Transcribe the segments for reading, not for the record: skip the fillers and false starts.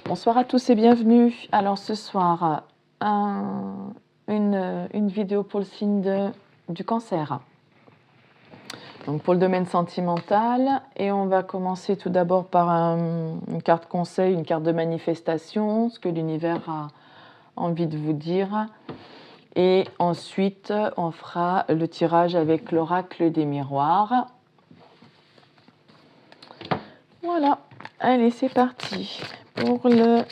Bonsoir à tous et bienvenue. Alors ce soir, une vidéo pour le signe du cancer. Donc pour le domaine sentimental, et on va commencer tout d'abord par une carte conseil, une carte de manifestation, ce que l'univers a envie de vous dire. Et ensuite, on fera le tirage avec l'oracle des miroirs. Voilà, allez, c'est parti. Pour les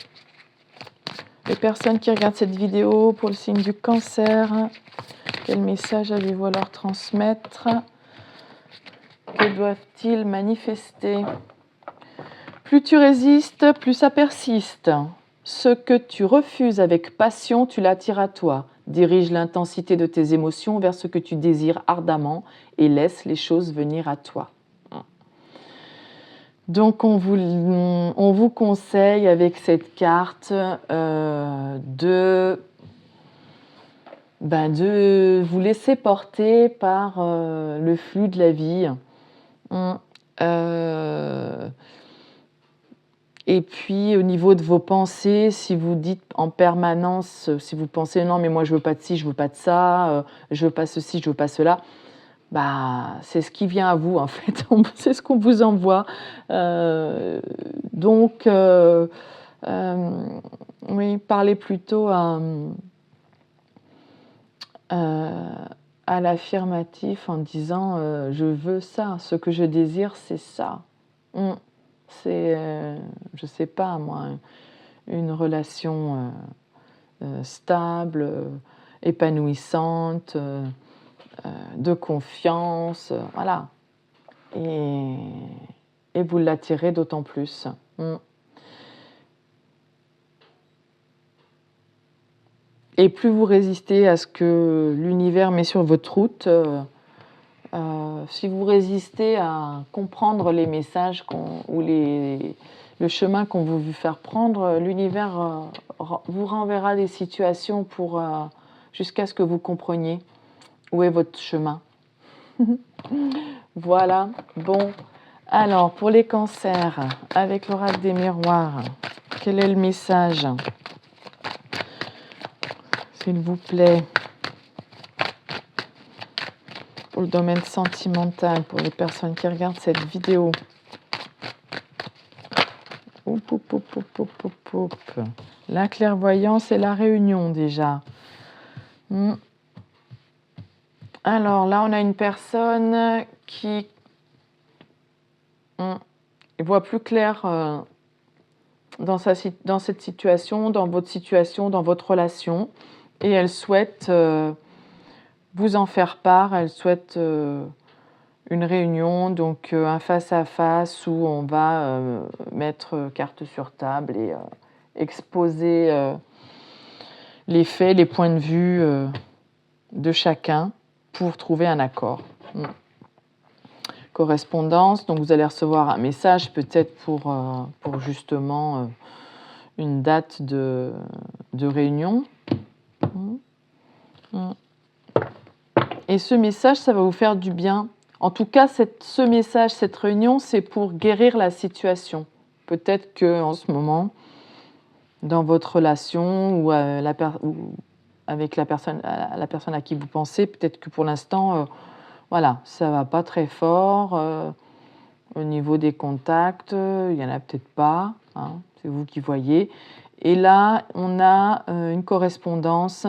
personnes qui regardent cette vidéo, pour le signe du cancer, quel message avez-vous à leur transmettre? Que doivent-ils manifester? Plus tu résistes, plus ça persiste. Ce que tu refuses avec passion, tu l'attires à toi. Dirige l'intensité de tes émotions vers ce que tu désires ardemment et laisse les choses venir à toi. Donc on vous conseille avec cette carte de vous laisser porter par le flux de la vie. Et puis au niveau de vos pensées, si vous dites en permanence, si vous pensez non mais moi je veux pas de ci, je veux pas de ça, je veux pas ceci, je veux pas cela, c'est ce qui vient à vous en fait, c'est ce qu'on vous envoie. Oui, parlez plutôt à l'affirmatif en disant je veux ça, ce que je désire c'est ça. C'est, je sais pas moi, une relation stable, épanouissante, de confiance, voilà. Et vous l'attirez d'autant plus. Et plus vous résistez à ce que l'univers met sur votre route, si vous résistez à comprendre les messages ou le chemin qu'on veut vous faire prendre, l'univers vous renverra des situations jusqu'à ce que vous compreniez où est votre chemin. Voilà, bon. Alors, pour les cancers, avec l'oracle des miroirs, quel est le message? S'il vous plaît. Pour le domaine sentimental, pour les personnes qui regardent cette vidéo. La clairvoyance et la réunion déjà. Alors là, on a une personne qui voit plus clair dans cette situation, dans votre situation, dans votre relation, et elle souhaite vous en faire part. Elle souhaite une réunion, donc un face-à-face où on va mettre carte sur table et exposer les faits, les points de vue de chacun pour trouver un accord. Correspondance, donc vous allez recevoir un message peut-être pour justement une date de réunion. Et ce message, ça va vous faire du bien. En tout cas, ce message, cette réunion, c'est pour guérir la situation. Peut-être qu'en ce moment, dans votre relation ou avec la personne à qui vous pensez, peut-être que pour l'instant, voilà, ça ne va pas très fort. Au niveau des contacts, il n'y en a peut-être pas. C'est vous qui voyez. Et là, on a une correspondance,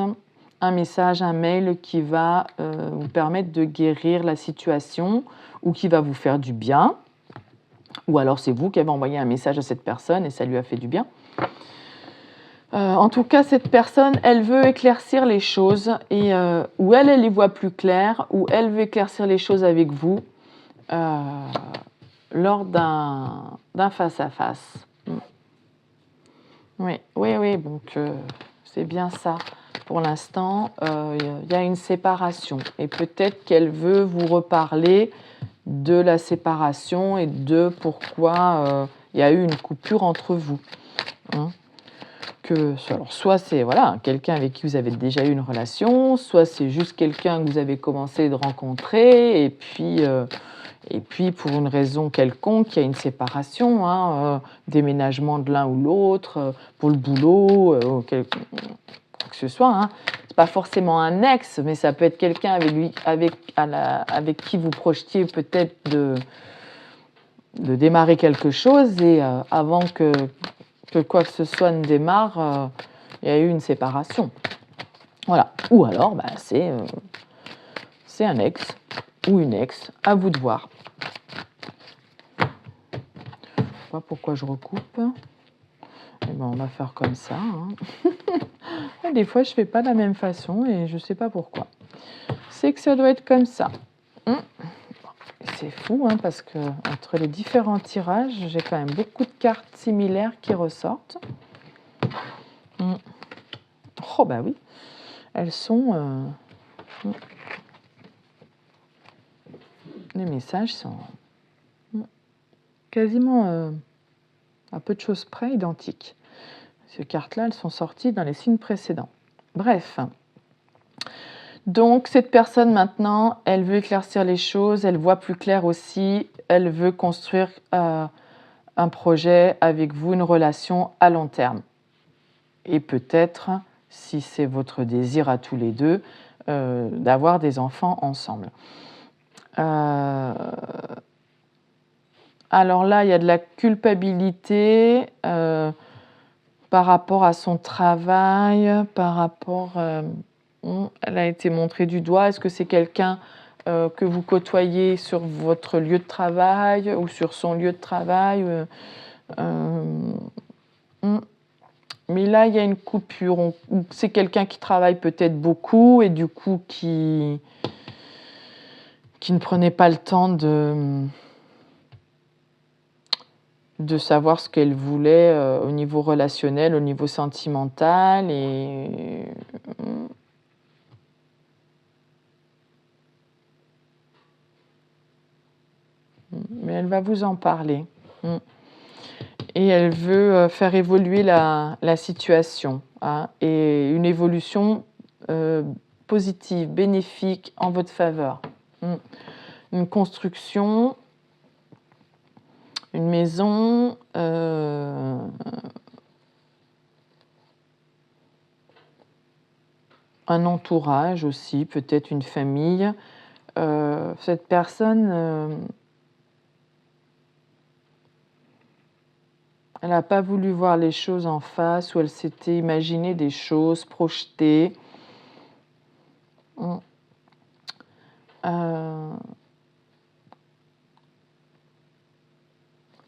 un message, un mail qui va vous permettre de guérir la situation ou qui va vous faire du bien. Ou alors c'est vous qui avez envoyé un message à cette personne et ça lui a fait du bien. En tout cas, cette personne, elle veut éclaircir les choses et ou elle y voit plus clair, ou elle veut éclaircir les choses avec vous lors d'un face-à-face. Oui, donc c'est bien ça. Pour l'instant, il y a une séparation et peut-être qu'elle veut vous reparler de la séparation et de pourquoi il y a eu une coupure entre vous. Alors, soit c'est quelqu'un avec qui vous avez déjà eu une relation, soit c'est juste quelqu'un que vous avez commencé de rencontrer et puis Et puis, pour une raison quelconque, il y a une séparation, hein, déménagement de l'un ou l'autre, pour le boulot, quoi que ce soit. Hein. Ce n'est pas forcément un ex, mais ça peut être quelqu'un avec qui vous projetiez peut-être de démarrer quelque chose, et avant que quoi que ce soit ne démarre, il y a eu une séparation. Voilà. Ou alors, c'est un ex ou une ex, à vous de voir. Je ne sais pas pourquoi je recoupe. Eh ben, on va faire comme ça. Hein. Des fois, je ne fais pas de la même façon et je ne sais pas pourquoi. C'est que ça doit être comme ça. C'est fou, hein, parce que entre les différents tirages, j'ai quand même beaucoup de cartes similaires qui ressortent. Oh, bah oui. Elles sont... les messages sont quasiment à peu de choses près identiques. Ces cartes-là, elles sont sorties dans les signes précédents. Bref. Donc, cette personne, maintenant, elle veut éclaircir les choses, elle voit plus clair aussi, elle veut construire un projet avec vous, une relation à long terme. Et peut-être, si c'est votre désir à tous les deux, d'avoir des enfants ensemble. Alors là, il y a de la culpabilité par rapport à son travail, par rapport... elle a été montrée du doigt. Est-ce que c'est quelqu'un que vous côtoyez sur votre lieu de travail ou sur son lieu de travail Mais là, il y a une coupure. C'est quelqu'un qui travaille peut-être beaucoup et du coup qui ne prenait pas le temps de savoir ce qu'elle voulait au niveau relationnel, au niveau sentimental. Mais elle va vous en parler. Et elle veut faire évoluer la situation. Hein, et une évolution positive, bénéfique, en votre faveur. Une construction, une maison, un entourage aussi, peut-être une famille. Cette personne, elle n'a pas voulu voir les choses en face, ou elle s'était imaginé des choses, projetées.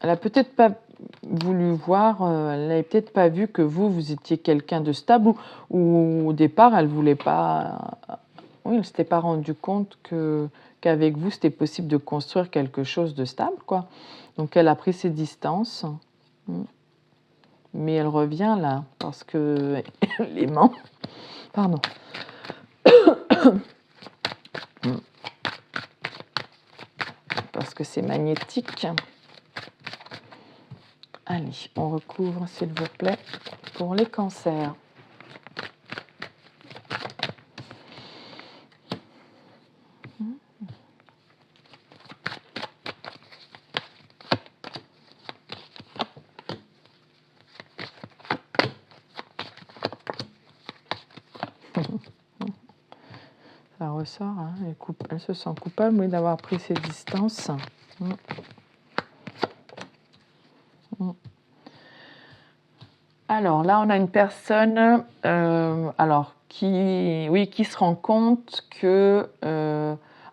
Elle n'a peut-être pas voulu voir, elle n'avait peut-être pas vu que vous étiez quelqu'un de stable, ou au départ, elle voulait pas... Oui, elle ne s'était pas rendue compte qu'avec vous, c'était possible de construire quelque chose de stable, quoi. Donc, elle a pris ses distances. Mais elle revient là, parce que l'aimant... Pardon. Parce que c'est magnétique. Allez, on recouvre, s'il vous plaît, pour les cancers. Ça ressort, hein, elle se sent coupable, oui, d'avoir pris ses distances. Alors là, on a une personne qui se rend compte que...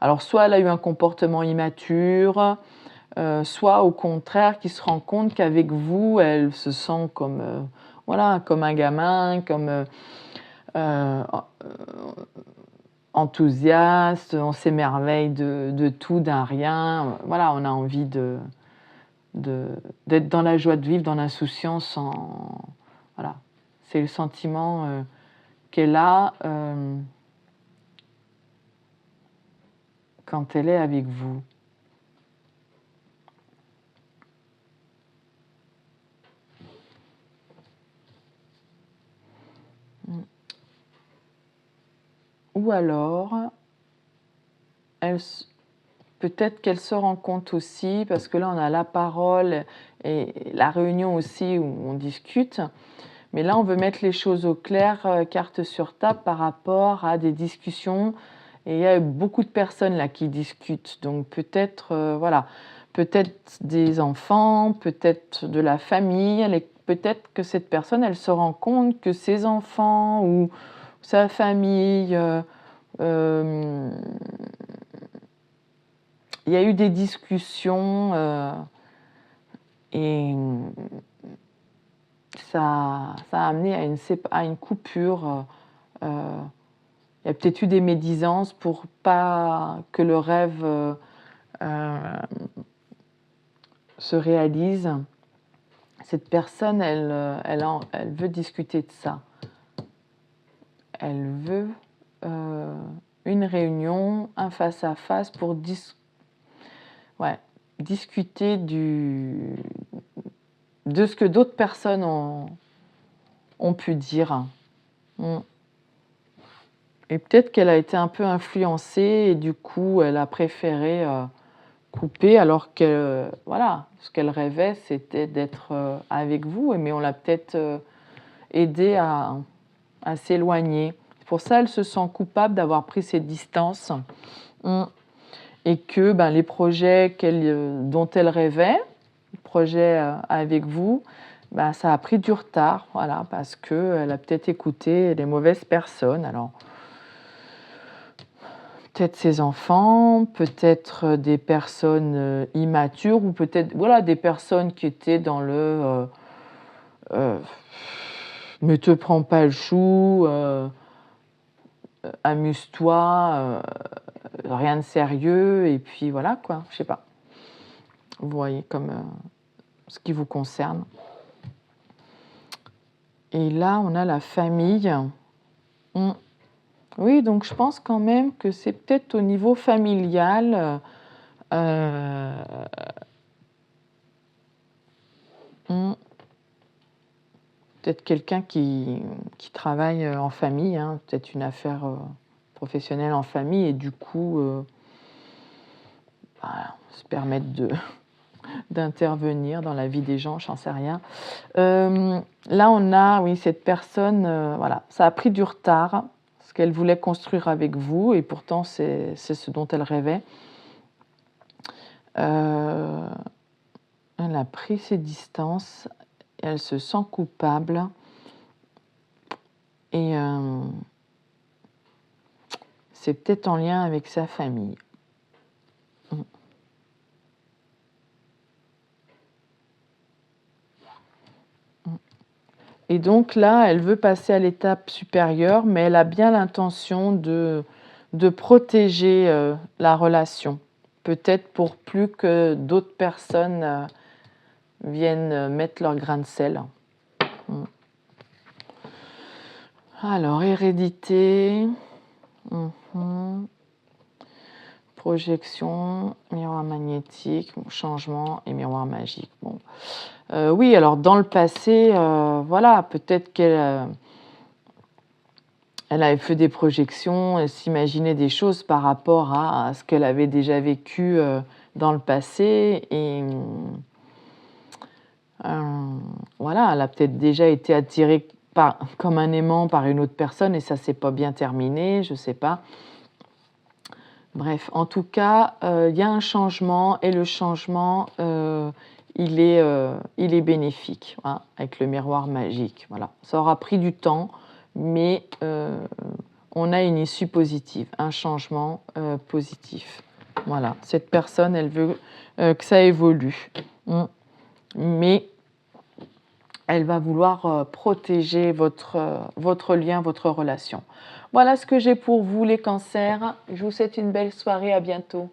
alors, soit elle a eu un comportement immature, soit au contraire, qui se rend compte qu'avec vous, elle se sent comme, comme un gamin, comme enthousiaste, on s'émerveille de tout, d'un rien. Voilà, on a envie d'être dans la joie de vivre, dans l'insouciance. Voilà, c'est le sentiment qu'elle a quand elle est avec vous. Ou alors, peut-être qu'elle se rend compte aussi, parce que là on a la parole et la réunion aussi où on discute, mais là on veut mettre les choses au clair, carte sur table par rapport à des discussions, et il y a beaucoup de personnes là qui discutent, donc peut-être, voilà, peut-être des enfants, peut-être de la famille, peut-être que cette personne elle se rend compte que ses enfants ou sa famille, euh, il y a eu des discussions et ça a amené à une coupure. Il y a peut-être eu des médisances pour pas que le rêve se réalise. Cette personne, elle veut discuter de ça. Elle veut une réunion, un face-à-face pour discuter de ce que d'autres personnes ont pu dire. Et peut-être qu'elle a été un peu influencée et du coup, elle a préféré couper alors que, voilà, ce qu'elle rêvait, c'était d'être avec vous, mais on l'a peut-être aidée à s'éloigner. Pour ça, elle se sent coupable d'avoir pris ses distances et que les projets dont elle rêvait, les projets avec vous, ça a pris du retard, voilà, parce qu'elle a peut-être écouté les mauvaises personnes. Alors, peut-être ses enfants, peut-être des personnes immatures, ou peut-être des personnes qui étaient dans le ne te prends pas le chou, amuse-toi, rien de sérieux, et puis voilà quoi, je sais pas. Vous voyez comme ce qui vous concerne. Et là, on a la famille. Oui, donc je pense quand même que c'est peut-être au niveau familial. Peut-être quelqu'un qui travaille en famille, hein, peut-être une affaire professionnelle en famille, et du coup, se permettre d'intervenir dans la vie des gens, j'en sais rien. Là, on a, oui, cette personne, voilà, ça a pris du retard, ce qu'elle voulait construire avec vous, et pourtant, c'est ce dont elle rêvait. Elle a pris ses distances, elle se sent coupable, et c'est peut-être en lien avec sa famille. Et donc là, elle veut passer à l'étape supérieure, mais elle a bien l'intention de protéger la relation. Peut-être pour plus que d'autres personnes viennent mettre leur grain de sel. Alors, hérédité, projection, miroir magnétique, changement et miroir magique. Bon. Oui, alors dans le passé, voilà, peut-être qu'elle elle avait fait des projections, elle s'imaginait des choses par rapport à ce qu'elle avait déjà vécu dans le passé, et voilà, elle a peut-être déjà été attirée comme un aimant par une autre personne, et ça s'est pas bien terminé, je sais pas. Bref, en tout cas, il y a un changement, et le changement, il est bénéfique, hein, avec le miroir magique. Voilà. Ça aura pris du temps, mais on a une issue positive, un changement positif. Voilà. Cette personne, elle veut que ça évolue, mais elle va vouloir protéger votre lien, votre relation. Voilà ce que j'ai pour vous, les cancers. Je vous souhaite une belle soirée, à bientôt.